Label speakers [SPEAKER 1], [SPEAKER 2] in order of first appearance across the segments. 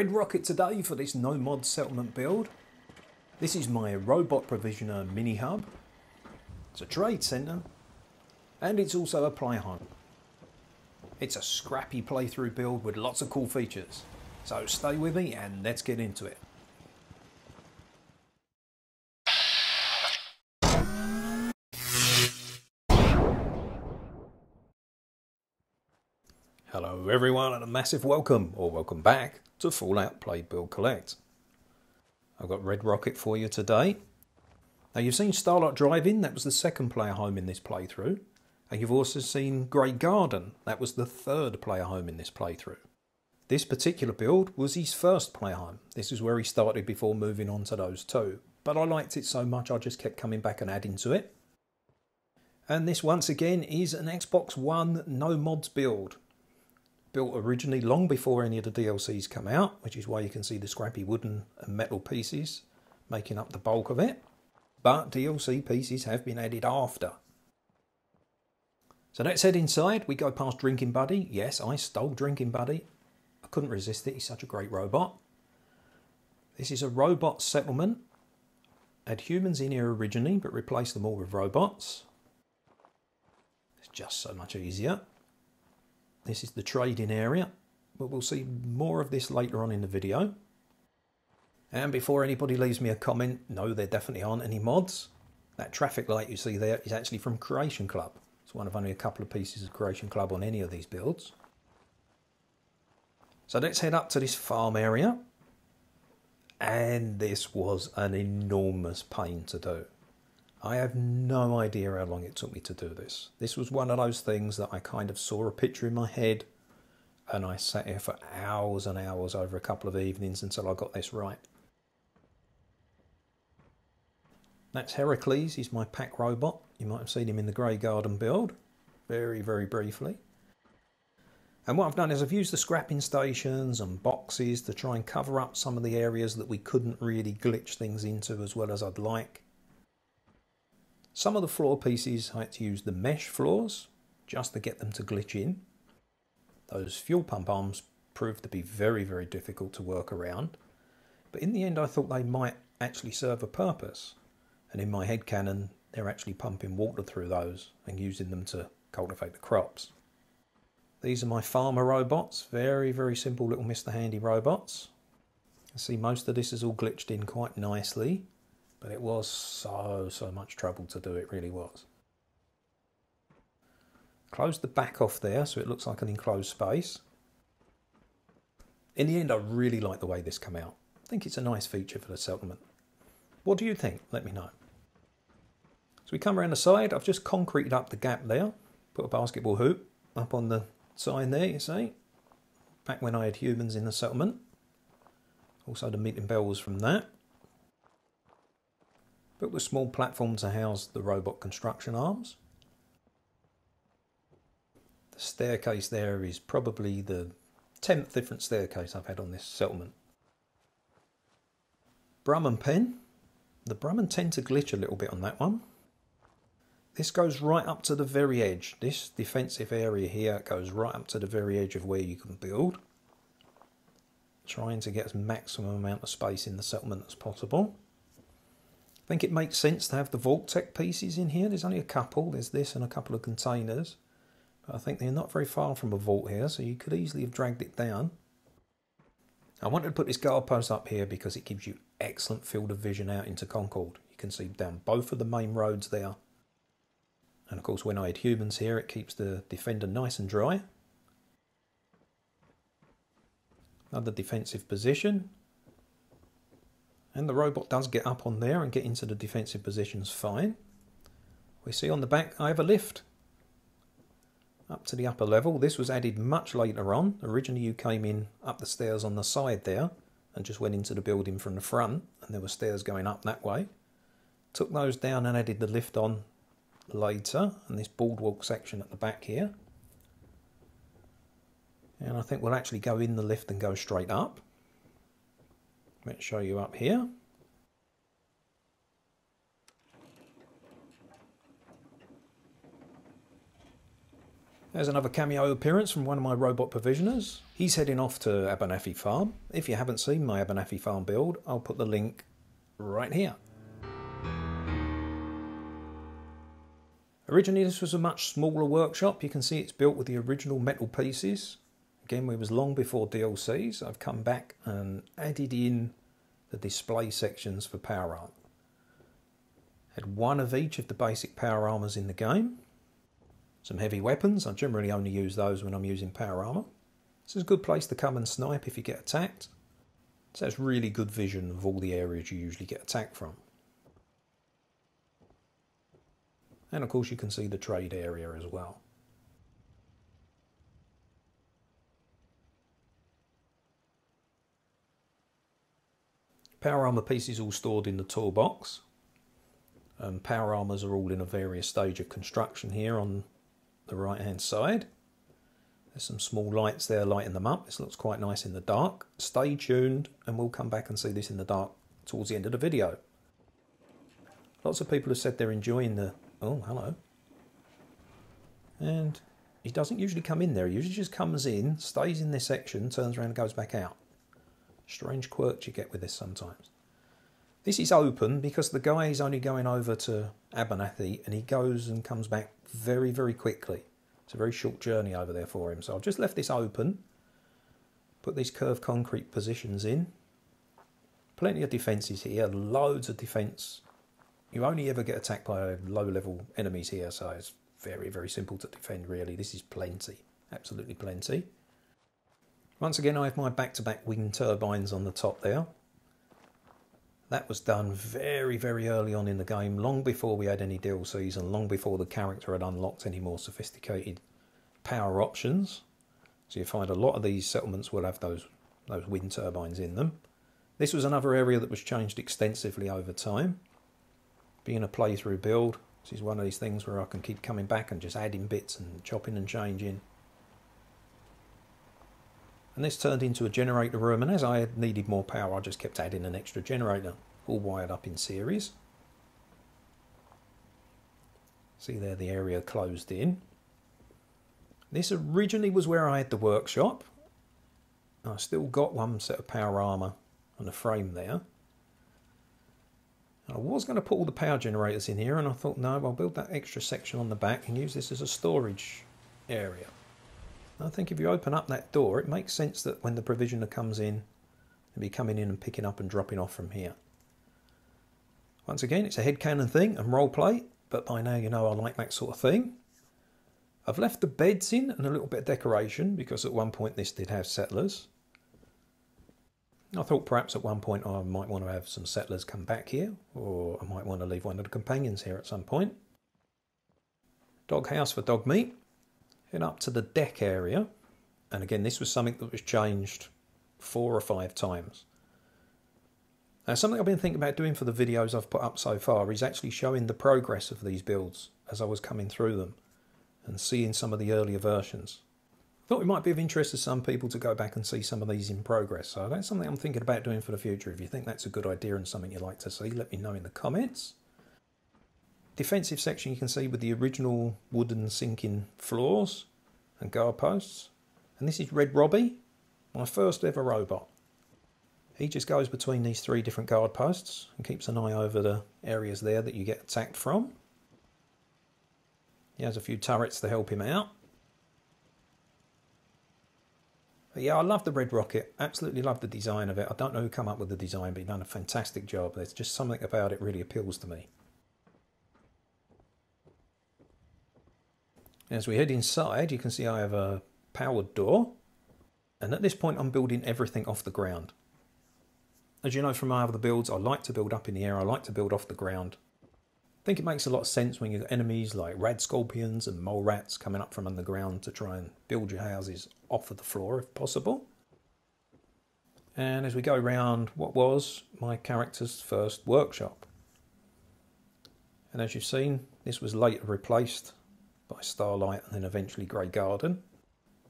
[SPEAKER 1] Red Rocket today for this no mod settlement build. This is my robot provisioner mini hub. It's a trade centre and it's also a play home. It's a scrappy playthrough build with lots of cool features. So stay with me and let's get into it. Hello everyone and a massive welcome, or welcome back, to Fallout Play Build Collect. I've got Red Rocket for you today. Now you've seen Starlight Drive-In, that was the second player home in this playthrough. And you've also seen Grey Garden, that was the third player home in this playthrough. This particular build was his first player home. This is where he started before moving on to those two. But I liked it so much I just kept coming back and adding to it. And this once again is an Xbox One no mods build. Built originally long before any of the DLCs come out, which is why you can see the scrappy wooden and metal pieces making up the bulk of it. But DLC pieces have been added after. So let's head inside. We go past Drinking Buddy. Yes, I stole Drinking Buddy. I couldn't resist it. He's such a great robot. This is a robot settlement. Had humans in here originally, but replaced them all with robots. It's just so much easier. This is the trading area, but we'll see more of this later on in the video. And before anybody leaves me a comment, no, there definitely aren't any mods. That traffic light you see there is actually from Creation Club. It's one of only a couple of pieces of Creation Club on any of these builds. So let's head up to this farm area. And this was an enormous pain to do. I have no idea how long it took me to do this. This was one of those things that I kind of saw a picture in my head and I sat here for hours and hours over a couple of evenings until I got this right. That's Heracles, he's my pack robot. You might have seen him in the Grey Garden build, very, very briefly. And what I've done is I've used the scrapping stations and boxes to try and cover up some of the areas that we couldn't really glitch things into as well as I'd like. Some of the floor pieces I had to use the mesh floors just to get them to glitch in. Those fuel pump arms proved to be very, very difficult to work around. But in the end I thought they might actually serve a purpose. And in my headcanon they're actually pumping water through those and using them to cultivate the crops. These are my farmer robots. Very, very simple little Mr. Handy robots. You see most of this is all glitched in quite nicely. But it was so much trouble to do, it really was. Close the back off there so it looks like an enclosed space. In the end I really like the way this came out. I think it's a nice feature for the settlement. What do you think? Let me know. So we come around the side, I've just concreted up the gap there. Put a basketball hoop up on the sign there, you see. Back when I had humans in the settlement. Also the meeting bell was from that. Built a small platform to house the robot construction arms. The staircase there is probably the 10th different staircase I've had on this settlement. Brumman pen. The Brumman tend to glitch a little bit on that one. This goes right up to the very edge. This defensive area here goes right up to the very edge of where you can build. Trying to get as maximum amount of space in the settlement as possible. I think it makes sense to have the Vault-Tec pieces in here. There's only a couple. There's this and a couple of containers. But I think they're not very far from a vault here, so you could easily have dragged it down. I wanted to put this guard post up here because it gives you excellent field of vision out into Concord. You can see down both of the main roads there. And of course when I had humans here it keeps the defender nice and dry. Another defensive position. And the robot does get up on there and get into the defensive positions fine. We see on the back I have a lift up to the upper level. This was added much later on. Originally you came in up the stairs on the side there and just went into the building from the front, and there were stairs going up that way. Took those down and added the lift on later, and this boardwalk section at the back here. And I think we'll actually go in the lift and go straight up. Let's show you up here. There's another cameo appearance from one of my robot provisioners. He's heading off to Abernathy Farm. If you haven't seen my Abernathy Farm build, I'll put the link right here. Originally this was a much smaller workshop. You can see it's built with the original metal pieces. Again, we was long before DLCs. I've come back and added in the display sections for power armor. Had one of each of the basic power armors in the game. Some heavy weapons. I generally only use those when I'm using power armor. This is a good place to come and snipe if you get attacked. So that's really good vision of all the areas you usually get attacked from. And of course you can see the trade area as well. Power armor pieces all stored in the toolbox. Power armors are all in a various stage of construction here on the right hand side. There's some small lights there lighting them up. This looks quite nice in the dark. Stay tuned and we'll come back and see this in the dark towards the end of the video. Lots of people have said they're enjoying the... Oh, hello. And he doesn't usually come in there. He usually just comes in, stays in this section, turns around and goes back out. Strange quirks you get with this sometimes. This is open because the guy is only going over to Abernathy and he goes and comes back very, very quickly. It's a very short journey over there for him. So I've just left this open. Put these curved concrete positions in. Plenty of defences here. Loads of defence. You only ever get attacked by low-level enemies here, so it's very, very simple to defend, really. This is plenty. Absolutely plenty. Once again, I have my back-to-back wind turbines on the top there. That was done very, very early on in the game, long before we had any DLCs and long before the character had unlocked any more sophisticated power options. So you find a lot of these settlements will have those wind turbines in them. This was another area that was changed extensively over time. Being a playthrough build, this is one of these things where I can keep coming back and just adding bits and chopping and changing. And this turned into a generator room, and as I had needed more power I just kept adding an extra generator, all wired up in series. See there, the area closed in. This originally was where I had the workshop. I still got one set of power armour on the frame there. I was going to put all the power generators in here, and I thought, no, I'll build that extra section on the back and use this as a storage area. I think if you open up that door, it makes sense that when the provisioner comes in, they'll be coming in and picking up and dropping off from here. Once again, it's a headcanon thing and roleplay, but by now you know I like that sort of thing. I've left the beds in and a little bit of decoration, because at one point this did have settlers. I thought perhaps at one point I might want to have some settlers come back here, or I might want to leave one of the companions here at some point. Dog house for dog meat. Head up to the deck area, and again this was something that was changed 4 or 5 times. Now something I've been thinking about doing for the videos I've put up so far is actually showing the progress of these builds as I was coming through them and seeing some of the earlier versions. I thought it might be of interest to some people to go back and see some of these in progress, so that's something I'm thinking about doing for the future. If you think that's a good idea and something you'd like to see, let me know in the comments. Defensive section you can see with the original wooden sinking floors and guard posts. And this is Red Robbie, my first ever robot. He just goes between these 3 different guard posts and keeps an eye over the areas there that you get attacked from. He has a few turrets to help him out. But yeah, I love the Red Rocket. Absolutely love the design of it. I don't know who came up with the design, but he's done a fantastic job. There's just something about it really appeals to me. As we head inside, you can see I have a powered door, and at this point I'm building everything off the ground. As you know from my other builds, I like to build up in the air, I like to build off the ground. I think it makes a lot of sense when you've got enemies like rad scorpions and mole rats coming up from underground to try and build your houses off of the floor if possible. And as we go around what was my character's first workshop. And as you've seen, this was later replaced by Starlight and then eventually Grey Garden.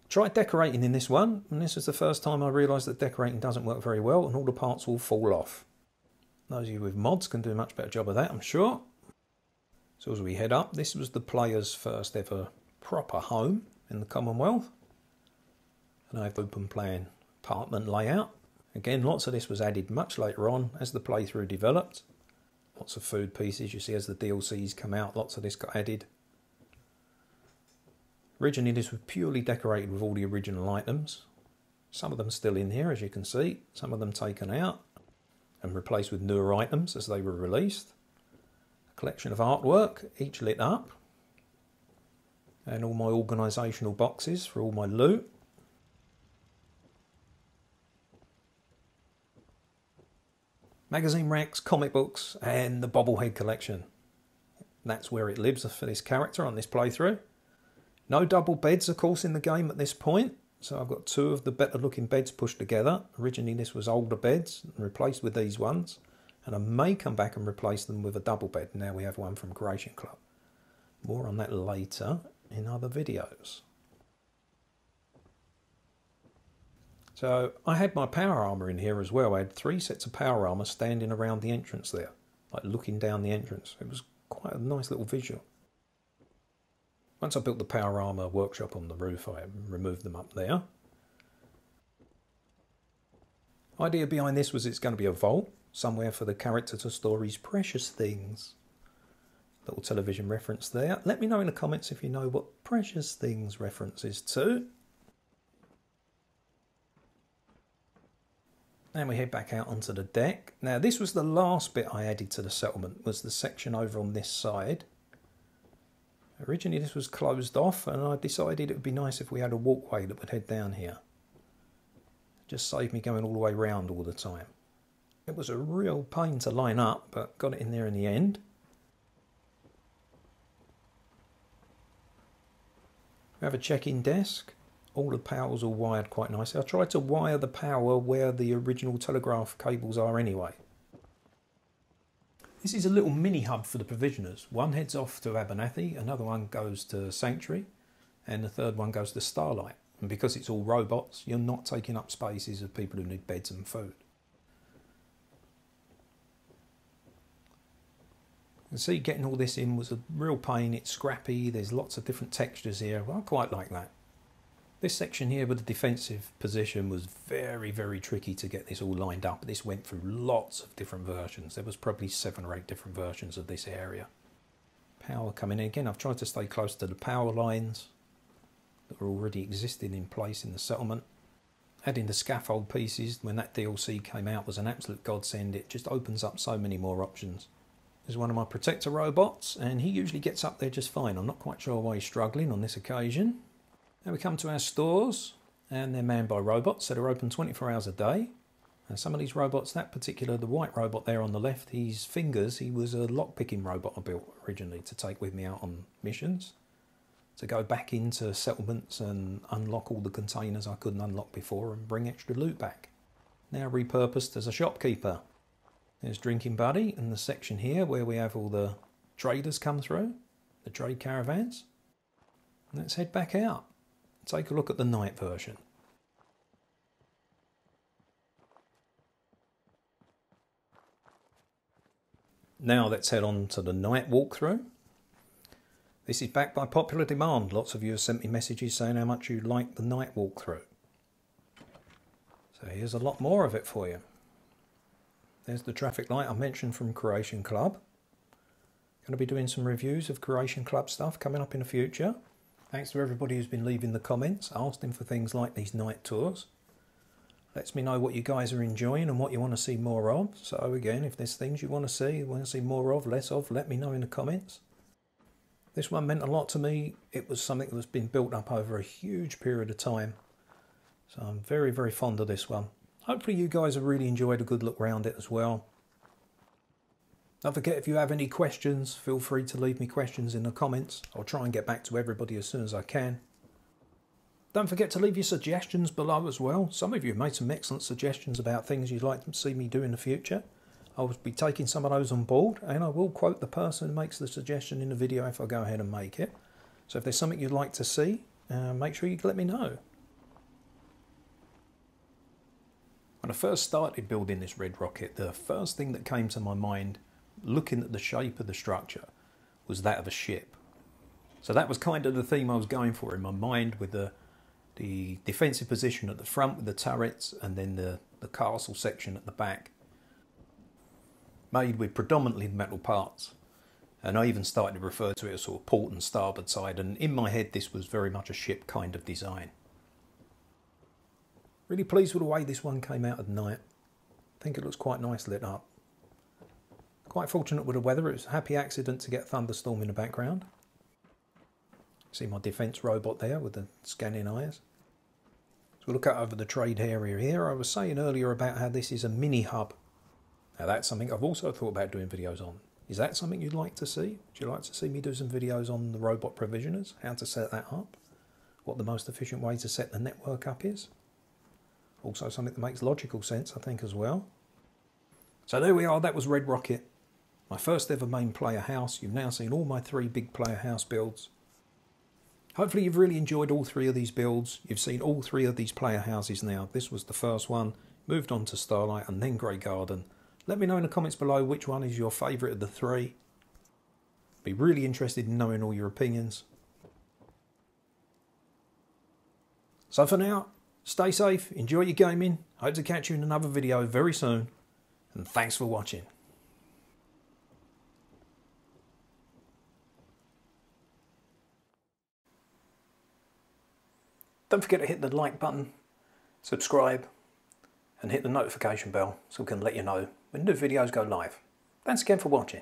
[SPEAKER 1] Tried decorating in this one, and this was the first time I realised that decorating doesn't work very well and all the parts will fall off. Those of you with mods can do a much better job of that, I'm sure. So as we head up, this was the player's first ever proper home, in the Commonwealth. And I have open plan apartment layout. Again, lots of this was added much later on as the playthrough developed. Lots of food pieces, you see as the DLCs come out, lots of this got added. Originally this was purely decorated with all the original items. Some of them still in here, as you can see, some of them taken out and replaced with newer items as they were released. A collection of artwork, each lit up. And all my organisational boxes for all my loot. Magazine racks, comic books, and the bobblehead collection. That's where it lives for this character on this playthrough. No double beds, of course, in the game at this point. So I've got two of the better looking beds pushed together. Originally this was older beds and replaced with these ones. And I may come back and replace them with a double bed. Now we have one from Creation Club. More on that later in other videos. So I had my power armour in here as well. I had 3 sets of power armour standing around the entrance there. Like looking down the entrance. It was quite a nice little visual. Once I built the power armour workshop on the roof, I removed them up there. Idea behind this was it's going to be a vault, somewhere for the character to store his precious things. Little television reference there. Let me know in the comments if you know what Precious Things references to. And we head back out onto the deck. Now this was the last bit I added to the settlement, was the section over on this side. Originally this was closed off and I decided it would be nice if we had a walkway that would head down here. Just saved me going all the way round all the time. It was a real pain to line up, but got it in there in the end. We have a check-in desk. All the power's all wired quite nicely. I tried to wire the power where the original telegraph cables are anyway. This is a little mini hub for the provisioners. One heads off to Abernathy, another one goes to Sanctuary, and the third one goes to Starlight. And because it's all robots, you're not taking up spaces of people who need beds and food. You can see getting all this in was a real pain. It's scrappy, there's lots of different textures here. Well, I quite like that. This section here with the defensive position was very, very tricky to get this all lined up. This went through lots of different versions. There was probably 7 or 8 different versions of this area. Power coming in. Again, I've tried to stay close to the power lines that are already existing in place in the settlement. Adding the scaffold pieces when that DLC came out was an absolute godsend. It just opens up so many more options. There's one of my protector robots and he usually gets up there just fine. I'm not quite sure why he's struggling on this occasion. Now we come to our stores, and they're manned by robots, so they're open 24 hours a day. And some of these robots, that particular, the white robot there on the left, his fingers, he was a lock-picking robot I built originally to take with me out on missions. To go back into settlements and unlock all the containers I couldn't unlock before and bring extra loot back. Now repurposed as a shopkeeper. There's Drinking Buddy in the section here where we have all the traders come through, the trade caravans. Let's head back out. Take a look at the night version. Now let's head on to the night walkthrough. This is backed by popular demand. Lots of you have sent me messages saying how much you like the night walkthrough. So here's a lot more of it for you. There's the traffic light I mentioned from Creation Club. Going to be doing some reviews of Creation Club stuff coming up in the future. Thanks to everybody who's been leaving the comments, asking for things like these night tours. Lets me know what you guys are enjoying and what you want to see more of. So again, if there's things you want to see more of, less of, let me know in the comments. This one meant a lot to me. It was something that was been built up over a huge period of time. So I'm very, very fond of this one. Hopefully you guys have really enjoyed a good look around it as well. Don't forget, if you have any questions, feel free to leave me questions in the comments. I'll try and get back to everybody as soon as I can. Don't forget to leave your suggestions below as well. Some of you have made some excellent suggestions about things you'd like to see me do in the future. I will be taking some of those on board, and I will quote the person who makes the suggestion in the video if I go ahead and make it. So if there's something you'd like to see, make sure you let me know. When I first started building this red rocket, the first thing that came to my mind looking at the shape of the structure was that of a ship. So that was kind of the theme I was going for in my mind, with the defensive position at the front with the turrets, and then the castle section at the back, made with predominantly metal parts. And I even started to refer to it as sort of port and starboard side, and in my head this was very much a ship kind of design. Really pleased with the way this one came out at night. I think it looks quite nice lit up. Quite fortunate with the weather. It was a happy accident to get a thunderstorm in the background. See my defence robot there with the scanning eyes. So we'll look at over the trade area here. I was saying earlier about how this is a mini hub. Now that's something I've also thought about doing videos on. Is that something you'd like to see? Would you like to see me do some videos on the robot provisioners? How to set that up? What the most efficient way to set the network up is? Also something that makes logical sense, I think, as well. So there we are, that was Red Rocket. My first ever main player house. You've now seen all my 3 big player house builds. Hopefully you've really enjoyed all 3 of these builds. You've seen all 3 of these player houses now. This was the first one, moved on to Starlight and then Grey Garden. Let me know in the comments below which one is your favourite of the 3. Be really interested in knowing all your opinions. So for now, stay safe, enjoy your gaming. Hope to catch you in another video very soon. And thanks for watching. Don't forget to hit the like button, subscribe, and hit the notification bell so we can let you know when new videos go live. Thanks again for watching.